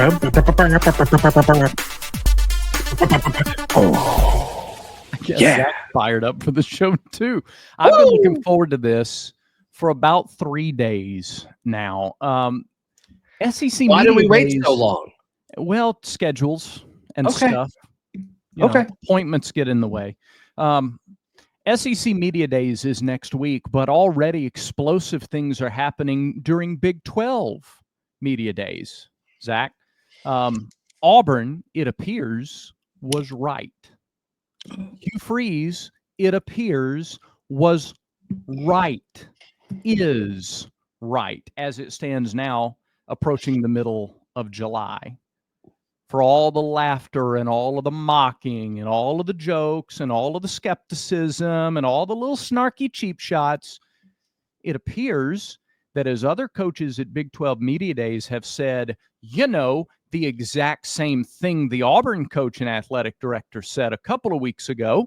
I guess Zach's fired up for the show too. I've been looking forward to this for about 3 days now. SEC Why Media did we wait Days, so long? well, schedules and Okay. stuff. Appointments get in the way. SEC Media Days is next week, but already explosive things are happening during Big 12 Media Days. Zach, Auburn, it appears, was right. Hugh Freeze, it appears, was right, is right, as it stands now, approaching the middle of July. For all the laughter and all of the mocking and all of the jokes and all of the skepticism and all the little snarky cheap shots, it appears that as other coaches at Big 12 Media Days have said, the exact same thing the Auburn coach and athletic director said a couple of weeks ago,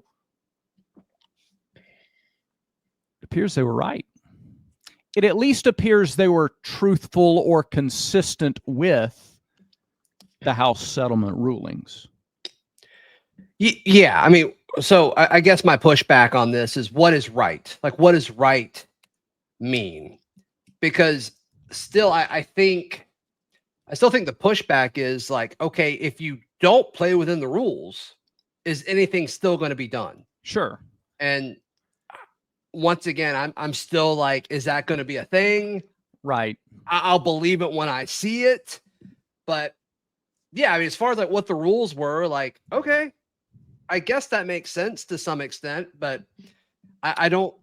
it appears they were right. It at least appears they were truthful or consistent with the House settlement rulings. Yeah, I mean, so I guess my pushback on this is what is right? Like, what does right mean? Because still, I still think the pushback is like, okay, if you don't play within the rules, is anything still going to be done? Sure. And once again, I'm still like, is that going to be a thing? Right. I'll believe it when I see it. But yeah, I mean, as far as like what the rules were, like, okay, I guess that makes sense to some extent, but I don't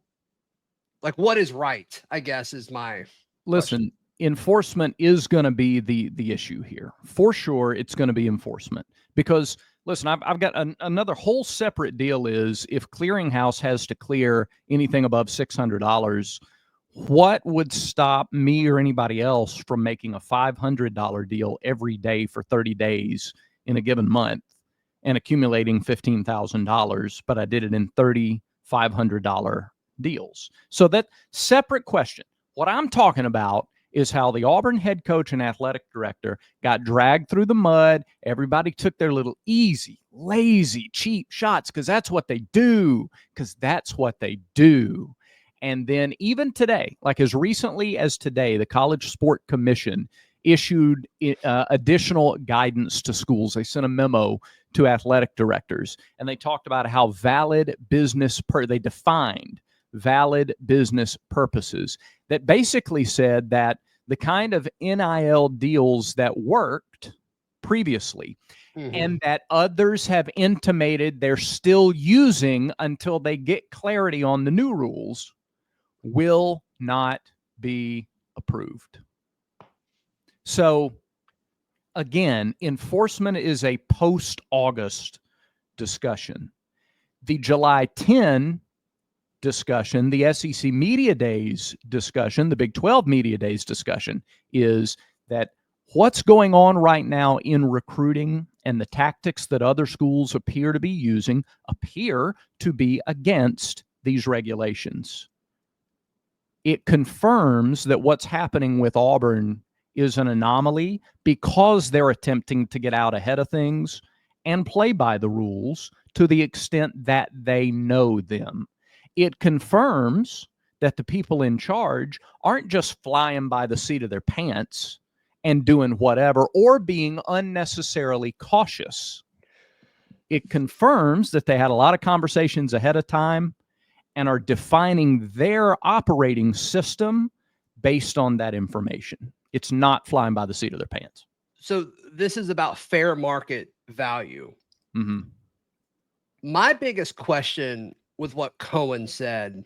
like what is right, I guess, is my listen. Enforcement is going to be the issue here. For sure, it's going to be enforcement. Because, listen, I've got another whole separate deal is if Clearinghouse has to clear anything above $600, what would stop me or anybody else from making a $500 deal every day for 30 days in a given month and accumulating $15,000, but I did it in 30 $500 deals? So that separate question. What I'm talking about is how the Auburn head coach and athletic director got dragged through the mud. Everybody took their little easy, lazy, cheap shots because that's what they do. And then even today, like as recently as today, the College Sport Commission issued additional guidance to schools. They sent a memo to athletic directors, and they talked about how they defined valid business purposes that basically said that the kind of NIL deals that worked previously and that others have intimated they're still using until they get clarity on the new rules will not be approved. So again, enforcement is a post-August discussion. The July 10 discussion, the SEC Media Days discussion, the Big 12 Media Days discussion is that what's going on right now in recruiting and the tactics that other schools appear to be using appear to be against these regulations. It confirms that what's happening with Auburn is an anomaly because they're attempting to get out ahead of things and play by the rules to the extent that they know them. It confirms that the people in charge aren't just flying by the seat of their pants and doing whatever or being unnecessarily cautious. It confirms that they had a lot of conversations ahead of time and are defining their operating system based on that information. It's not flying by the seat of their pants. So this is about fair market value. Mm-hmm. My biggest question with what Cohen said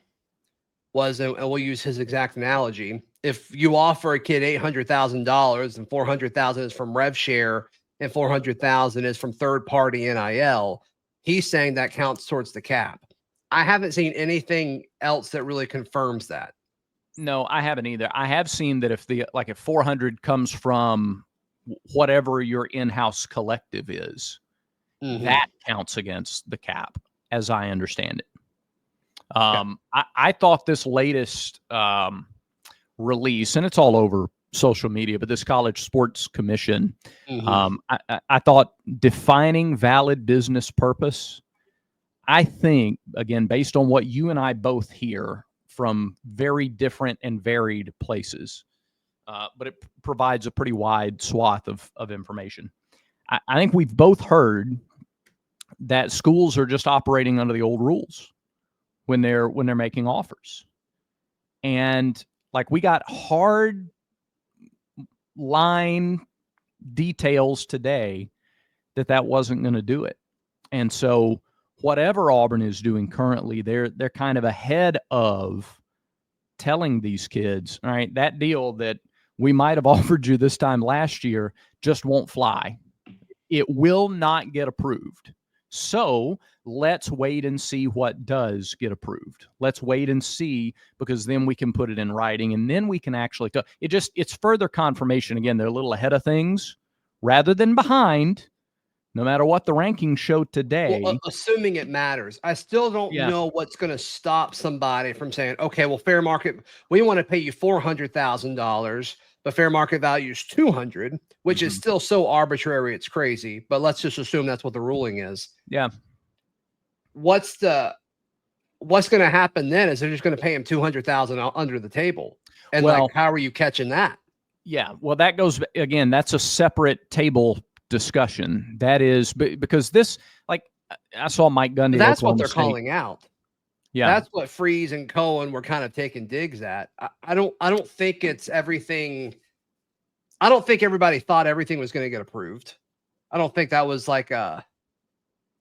was, and we'll use his exact analogy, if you offer a kid $800,000 and $400,000 is from rev share and $400,000 is from third-party NIL, he's saying that counts towards the cap. I haven't seen anything else that really confirms that. No, I haven't either. I have seen that if 400 comes from whatever your in-house collective is, that counts against the cap, as I understand it. I thought this latest release, and it's all over social media, but this College Sports Commission, Mhm. I thought defining valid business purpose, I think, again, based on what you and I both hear from very different and varied places, but it provides a pretty wide swath of information. I think we've both heard that schools are just operating under the old rules when they're making offers. And like we got hard line details today that wasn't going to do it. And so whatever Auburn is doing currently, they're kind of ahead of telling these kids, all right, that deal that we might have offered you this time last year just won't fly. It will not get approved. So let's wait and see what does get approved. Let's wait and see, because then we can put it in writing, and then we can actually it's further confirmation. Again, they're a little ahead of things rather than behind, no matter what the rankings show today. Well, assuming it matters, I still don't know what's going to stop somebody from saying, okay, well, fair market, we want to pay you $400,000, but fair market value is 200, which is still so arbitrary. It's crazy, but let's just assume that's what the ruling is. Yeah. What's going to happen then is they're just going to pay him 200,000 under the table. And well, like, how are you catching that? Yeah. Well, that goes, again, that's a separate table discussion. That is because this, like, I saw Mike Gundy. That's what Oklahoma they're State calling out. Yeah. That's what Freeze and Cohen were kind of taking digs at. I don't think it's everything. I don't think everybody thought everything was going to get approved. I don't think that was like an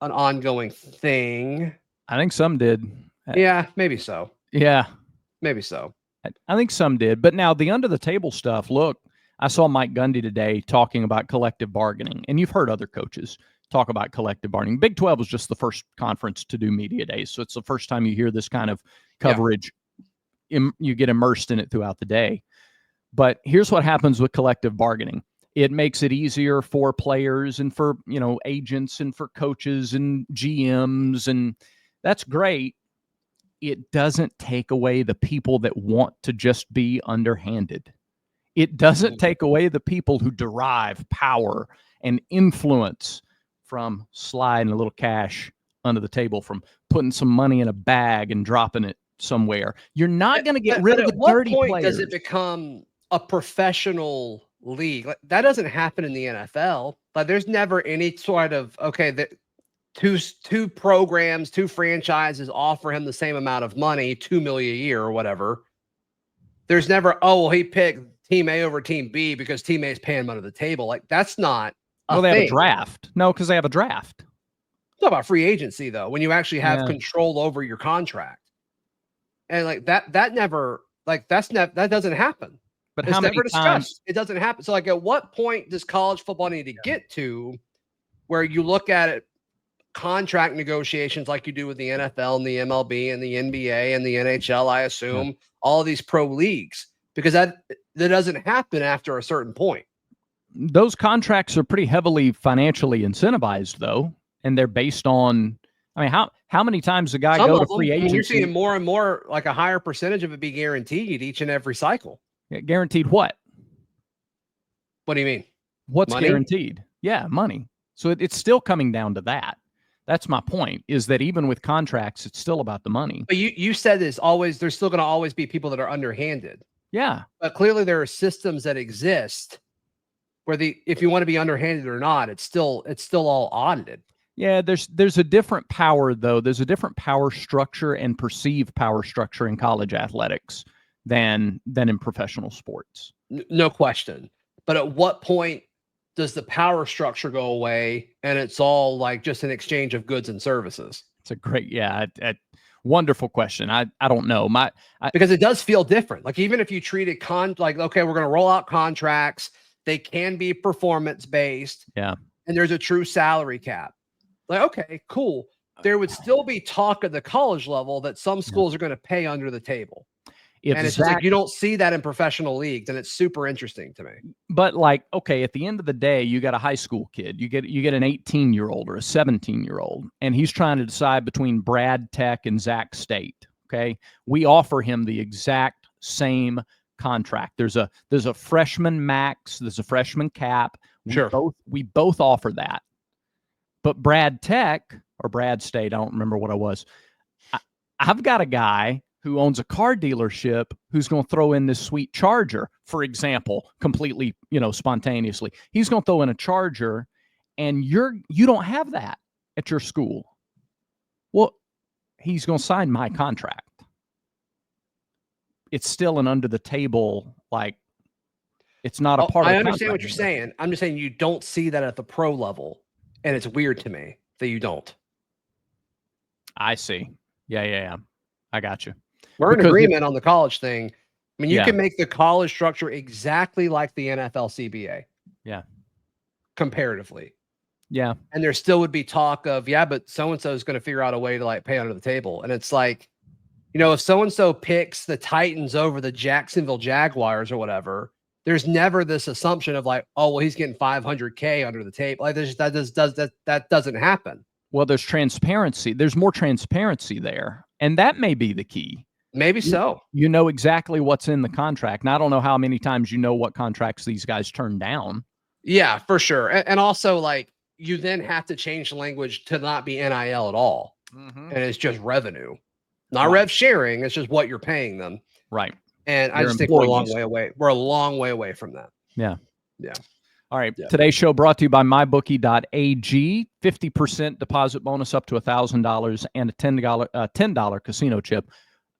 ongoing thing. I think some did. Yeah, maybe so. Yeah. Maybe so. I think some did. But now the under the table stuff, look, I saw Mike Gundy today talking about collective bargaining, and you've heard other coaches talk about collective bargaining. Big 12 was just the first conference to do media days, so it's the first time you hear this kind of coverage. Yeah. You get immersed in it throughout the day. But here's what happens with collective bargaining. It makes it easier for players and for, agents and for coaches and GMs, and that's great. It doesn't take away the people that want to just be underhanded. It doesn't take away the people who derive power and influence from sliding a little cash under the table, from putting some money in a bag and dropping it somewhere. You're not going to get rid of the dirty players. At what point does it become a professional league? Like, that doesn't happen in the NFL. Like, there's never any sort of, two programs, two franchises offer him the same amount of money, $2 million a year or whatever. There's never, he picked team A over team B because team A is paying him under the table. Like, that's not a thing. They have a draft. No, because they have a draft. It's about free agency, though, when you actually have control over your contract. And like that never, like that doesn't happen. But it's how many never discussed. times? It doesn't happen. So like, at what point does college football need to get to where you look at it, contract negotiations like you do with the NFL and the MLB and the NBA and the NHL, I assume, all these pro leagues, because that doesn't happen after a certain point. Those contracts are pretty heavily financially incentivized, though, and they're based on, how many times a guy go to free agency? You're seeing more and more, like a higher percentage of it be guaranteed each and every cycle. Guaranteed what? What do you mean? What's money? Guaranteed? Yeah, money. So it's still coming down to that. That's my point, is that even with contracts, it's still about the money. But you said there's still going to always be people that are underhanded. Yeah. But clearly there are systems that exist where if you want to be underhanded or not, it's still all audited. Yeah, there's a different power, though. There's a different power structure and perceived power structure in college athletics than in professional sports. No question. But at what point does the power structure go away and it's all like just an exchange of goods and services? It's a great, wonderful question. I don't know. Because it does feel different. Like, even if you treat it like, okay, we're going to roll out contracts, they can be performance based. Yeah. And there's a true salary cap. Like, okay, cool. There would still be talk at the college level that some schools are going to pay under the table. And it's just like, you don't see that in professional leagues, and it's super interesting to me. But like, okay, at the end of the day, you got a high school kid, you get an 18-year-old or a 17-year-old, and he's trying to decide between Brad Tech and Zach State. Okay, we offer him the exact same contract. There's a freshman max, there's a freshman cap. We both offer that. But Brad Tech or Brad State, I don't remember what I was. I've got a guy who owns a car dealership who's going to throw in this sweet Charger, for example, completely, spontaneously. He's going to throw in a Charger, and you don't have that at your school. Well, he's going to sign my contract. It's still an under the table, like it's not a part of the contract. I understand what you're saying. I'm just saying you don't see that at the pro level. And it's weird to me that you don't. I see. Yeah. I got you. We're in agreement on the college thing. I mean, you can make the college structure exactly like the NFL CBA. Yeah. Comparatively. Yeah. And there still would be talk of, but so-and-so is going to figure out a way to like pay under the table. And it's like, if so-and-so picks the Titans over the Jacksonville Jaguars or whatever, there's never this assumption of like, oh, well, he's getting $500K under the table. Like that doesn't happen. Well, there's transparency. There's more transparency there. And that may be the key. Maybe so. You know exactly what's in the contract. And I don't know how many times what contracts these guys turn down. Yeah, for sure. And also like you then have to change the language to not be NIL at all. Mm-hmm. And it's just revenue, not rev sharing. It's just what you're paying them. Right. And I just think we're a long way away. We're a long way away from that. Yeah. Yeah. All right. Yeah. Today's show brought to you by mybookie.ag. 50% deposit bonus up to $1,000 and a $10 casino chip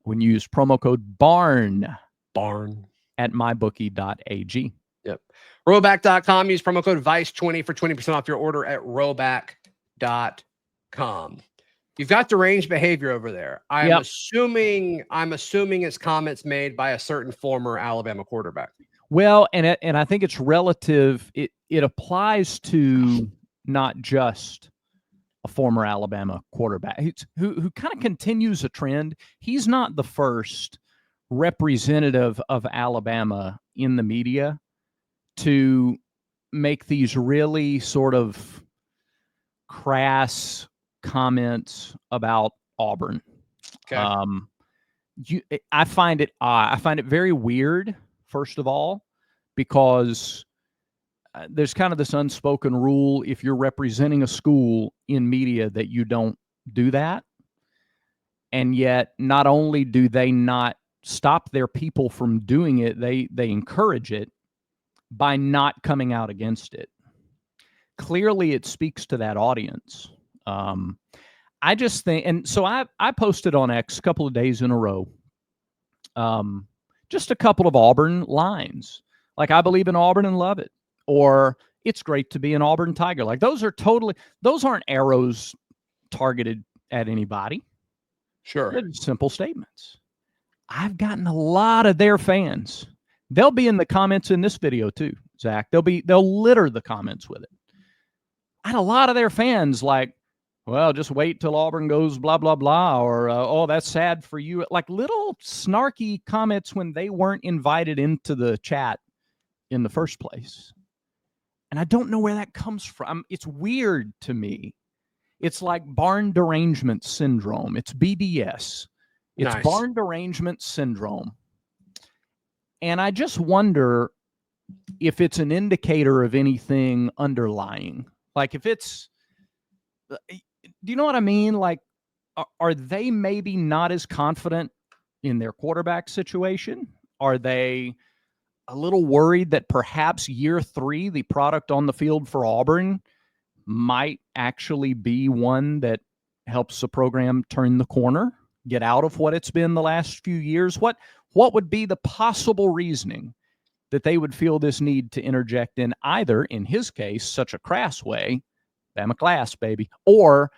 when you use promo code BARN at mybookie.ag. Yep. Rowback.com. Use promo code VICE20 for 20% off your order at rowback.com. You've got deranged behavior over there. I'm assuming it's comments made by a certain former Alabama quarterback. Well, and I think it's relative. It applies to not just a former Alabama quarterback who kind of continues a trend. He's not the first representative of Alabama in the media to make these really sort of crass comments about Auburn. Okay. I find it very weird, first of all, because there's kind of this unspoken rule if you're representing a school in media that you don't do that. And yet not only do they not stop their people from doing it, they encourage it by not coming out against it. Clearly it speaks to that audience. I just think, and so I posted on X a couple of days in a row, just a couple of Auburn lines, like I believe in Auburn and love it, or it's great to be an Auburn Tiger. Like those aren't arrows targeted at anybody. Sure. They're simple statements. I've gotten a lot of their fans. They'll be in the comments in this video too, Zach. They'll litter the comments with it. I had a lot of their fans like, well, just wait till Auburn goes blah, blah, blah, or, oh, that's sad for you. Like little snarky comments when they weren't invited into the chat in the first place. And I don't know where that comes from. It's weird to me. It's like barn derangement syndrome. It's BDS. It's nice. Barn derangement syndrome. And I just wonder if it's an indicator of anything underlying. Like if it's, do you know what I mean? Like, are they maybe not as confident in their quarterback situation? Are they a little worried that perhaps year 3, the product on the field for Auburn might actually be one that helps the program turn the corner, get out of what it's been the last few years? What would be the possible reasoning that they would feel this need to interject in either, in his case, such a crass way, Bama class, baby, or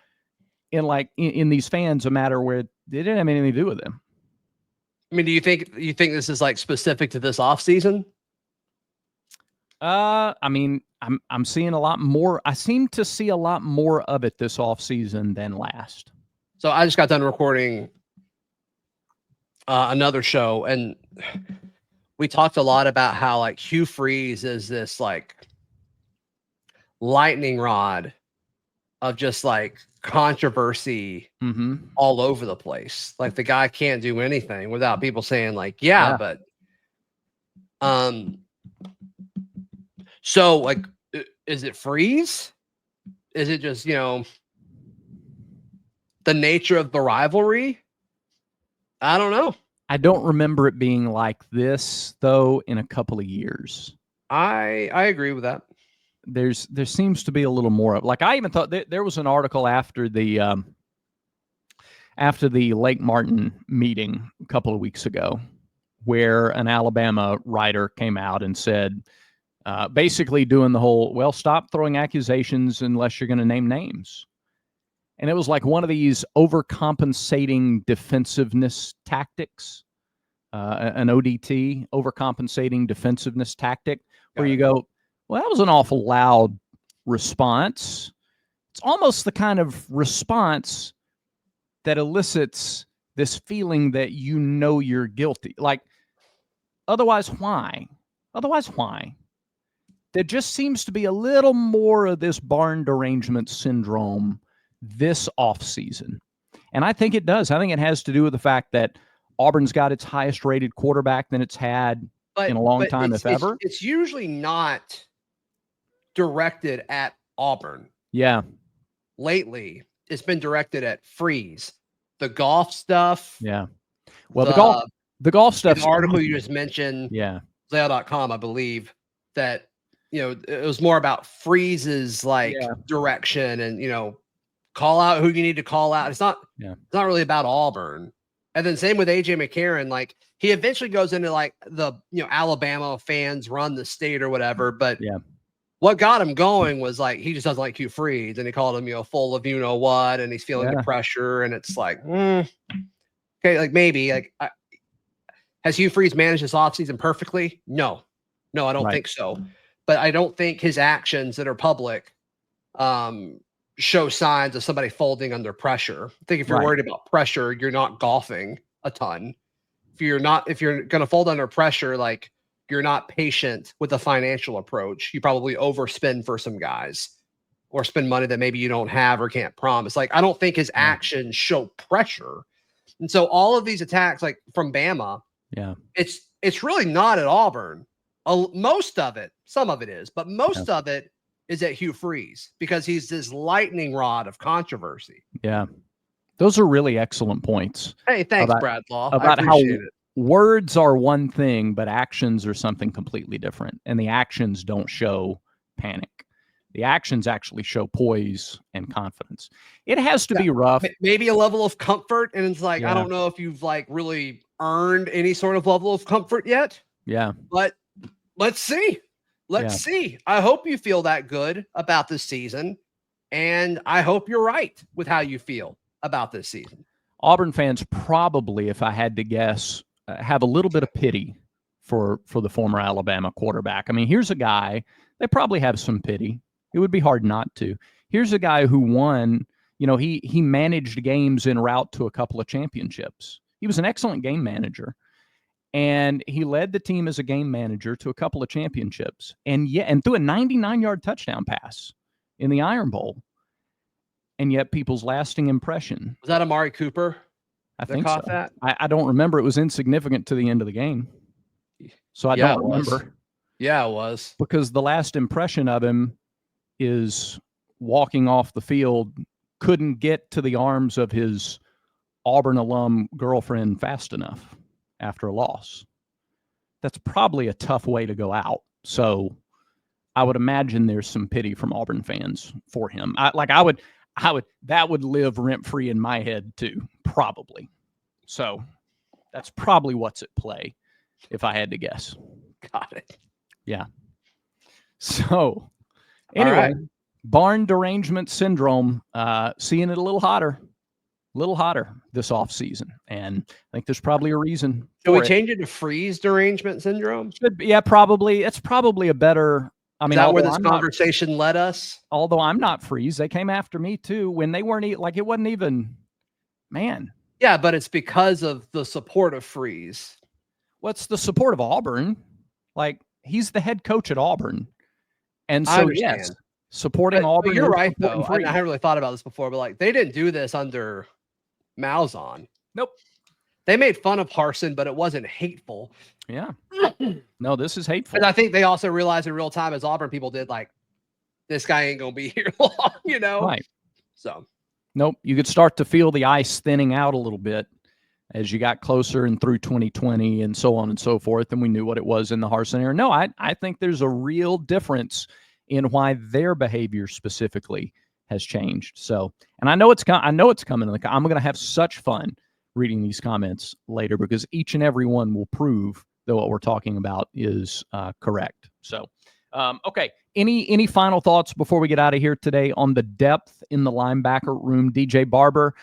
in these fans, a matter where they didn't have anything to do with them? I mean, do you think this is like specific to this offseason? I mean, I'm seeing a lot more. I seem to see a lot more of it this offseason than last. So I just got done recording another show, and we talked a lot about how like Hugh Freeze is this like lightning rod of just like controversy all over the place. Like the guy can't do anything without people saying like, yeah. But So like, is it Freeze? Is it just, the nature of the rivalry? I don't know. I don't remember it being like this though in a couple of years. I agree with that. There seems to be a little more of, like, I even thought there was an article after the Lake Martin meeting a couple of weeks ago where an Alabama writer came out and said, basically doing the whole, well, stop throwing accusations unless you're going to name names. And it was like one of these overcompensating defensiveness tactics, an ODT, overcompensating defensiveness tactic, where you go, well, that was an awful loud response. It's almost the kind of response that elicits this feeling that you're guilty. Like, otherwise, why? Otherwise, why? There just seems to be a little more of this barn derangement syndrome this offseason. And I think it does. I think it has to do with the fact that Auburn's got its highest rated quarterback than it's had in a long time, if ever. It's usually not directed at Auburn. Yeah. Lately, it's been directed at Freeze. The golf stuff. Yeah. Well, the golf stuff. The article you just mentioned. Yeah. Zale.com, I believe, that it was more about Freeze's direction and call out who you need to call out. It's not really about Auburn. And then same with AJ McCarron. Like, he eventually goes into like the Alabama fans run the state or whatever. But what got him going was like he just doesn't like Hugh Freeze, and he called him full of what, and he's feeling the pressure, and it's like okay, like maybe like has Hugh Freeze managed this offseason perfectly? No, I don't think so. But I don't think his actions that are public show signs of somebody folding under pressure. I think if you're worried about pressure, you're not golfing a ton. If you're going to fold under pressure, like, you're not patient with a financial approach. You probably overspend for some guys or spend money that maybe you don't have or can't promise. Like, I don't think his actions show pressure. And so all of these attacks, like from Bama, it's really not at Auburn. Most of it, some of it is, but most of it is at Hugh Freeze because he's this lightning rod of controversy. Yeah. Those are really excellent points. Hey, thanks, Brad Law. About how words are one thing, but actions are something completely different. And the actions don't show panic. The actions actually show poise and confidence. It has to be rough. Maybe a level of comfort. And it's like, I don't know if you've like really earned any sort of level of comfort yet. Yeah. But let's see. Let's see. I hope you feel that good about this season. And I hope you're right with how you feel about this season. Auburn fans probably, if I had to guess, have a little bit of pity for the former Alabama quarterback. I mean, here's a guy, they probably have some pity. It would be hard not to. Here's a guy who won, he managed games en route to a couple of championships. He was an excellent game manager. And he led the team as a game manager to a couple of championships. And threw a 99-yard touchdown pass in the Iron Bowl. And yet people's lasting impression. Was that Amari Cooper? I think so. That? I don't remember. It was insignificant to the end of the game. So I don't remember. Yeah, it was. Because the last impression of him is walking off the field, couldn't get to the arms of his Auburn alum girlfriend fast enough after a loss. That's probably a tough way to go out. So I would imagine there's some pity from Auburn fans for him. That would live rent-free in my head too, probably. So that's probably what's at play, if I had to guess. Got it. Yeah. So anyway, barn derangement syndrome, seeing it a little hotter this offseason. And I think there's probably a reason. Should we change it to freeze derangement syndrome? Probably. It's probably a better. I mean, is that where this conversation led us? Although I'm not Freeze, they came after me too when they weren't it wasn't even, man. Yeah, but it's because of the support of Freeze. What's the support of Auburn? Like, he's the head coach at Auburn, and so yes, supporting Auburn. But you're right though. I haven't really thought about this before, but like they didn't do this under Malzahn. Nope. They made fun of Harsin, but it wasn't hateful. Yeah. No, this is hateful. And I think they also realized in real time, as Auburn people did, like, this guy ain't going to be here long, you know? Right. So. Nope. You could start to feel the ice thinning out a little bit as you got closer and through 2020 and so on and so forth, and we knew what it was in the Harsin era. No, I think there's a real difference in why their behavior specifically has changed. So, and I know it's coming. I'm going to have such fun reading these comments later because each and every one will prove that what we're talking about is correct. So, okay. Any final thoughts before we get out of here today on the depth in the linebacker room? DJ Barber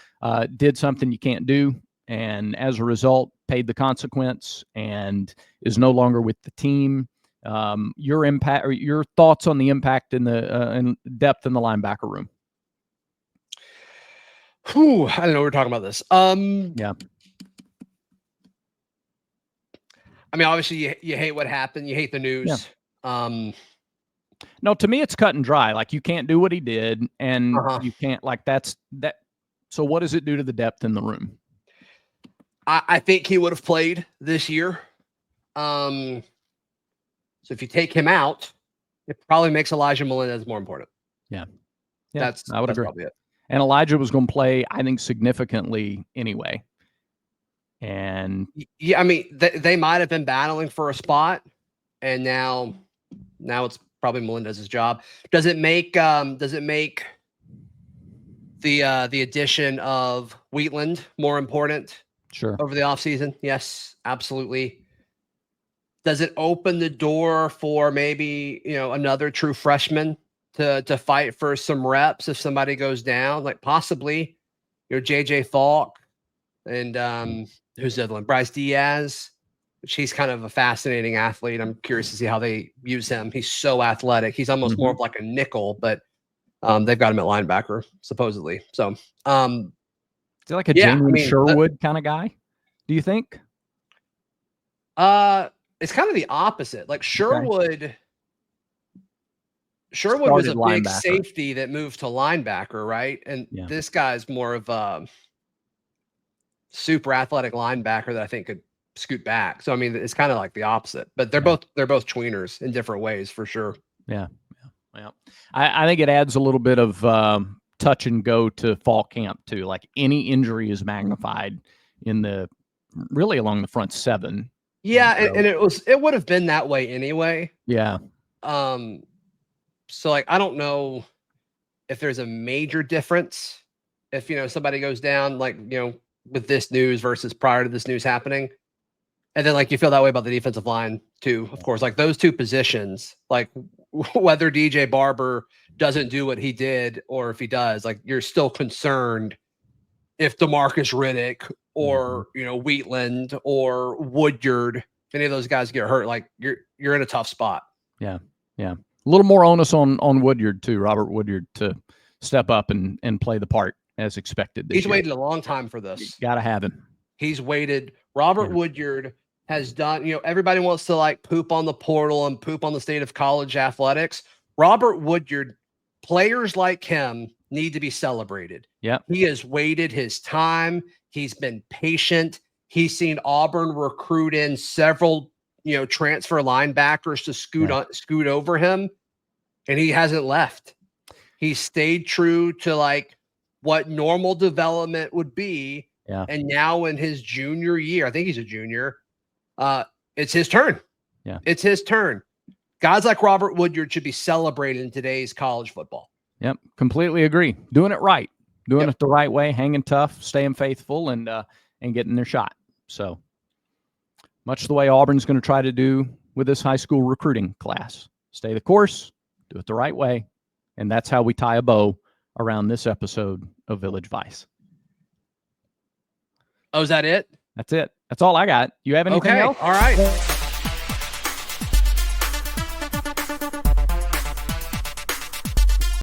did something you can't do, and as a result, paid the consequence and is no longer with the team. Your impact or your thoughts on the impact in the in depth in the linebacker room? Whew, I don't know. We're talking about this. Yeah. I mean, obviously, you hate what happened. You hate the news. Yeah. No, to me, it's cut and dry. Like, you can't do what he did, and you can't, like, that's that. So what does it do to the depth in the room? I think he would have played this year. So if you take him out, it probably makes Elijah Melendez more important. Yeah. I would agree. Probably it. And Elijah was going to play, I think, significantly anyway. And yeah, I mean, they might have been battling for a spot, and now it's probably Melendez's job. Does it make the addition of Wheatland more important? Sure. Over the offseason? Yes, absolutely. Does it open the door for maybe, another true freshman to fight for some reps if somebody goes down? Like, possibly, JJ Falk and who's the other one? Bryce Diaz, which he's kind of a fascinating athlete. I'm curious to see how they use him. He's so athletic. He's almost more of like a nickel, but they've got him at linebacker, supposedly. So, is he like a Jamie Sherwood kind of guy? Do you think? It's kind of the opposite. Like Sherwood was a big safety that moved to linebacker, right? And this guy's more of a super athletic linebacker that I think could scoot back. So I mean, it's kind of like the opposite. But they're both tweeners in different ways for sure. Yeah. I think it adds a little bit of touch and go to fall camp too. Like, any injury is magnified really along the front seven. Yeah, and it would have been that way anyway. Yeah. So like, I don't know if there's a major difference if somebody goes down, like, with this news versus prior to this news happening. And then, like, you feel that way about the defensive line too, of course. Like, those two positions, like, whether DJ Barber doesn't do what he did or if he does, like, you're still concerned if DeMarcus Riddick or Wheatland or Woodyard, if any of those guys get hurt, like, you're in a tough spot. Yeah. A little more onus on Woodyard too, Robert Woodyard, to step up and play the part as expected. He's waited a long time for this. Got to have him. He's waited. Robert Woodyard has done, everybody wants to like poop on the portal and poop on the state of college athletics. Robert Woodyard, players like him need to be celebrated. Yeah. He has waited his time. He's been patient. He's seen Auburn recruit in several, transfer linebackers to scoot over him, and he hasn't left. He stayed true to like what normal development would be. Yeah. And now in his junior year, I think he's a junior, it's his turn. Yeah. It's his turn. Guys like Robert Woodyard should be celebrated in today's college football. Yep. Completely agree. Doing it right. Doing it the right way, hanging tough, staying faithful, and getting their shot. So much the way Auburn's going to try to do with this high school recruiting class. Stay the course, do it the right way, and that's how we tie a bow around this episode of Village Vice. Oh, is that it? That's it. That's all I got. You have anything else? All right.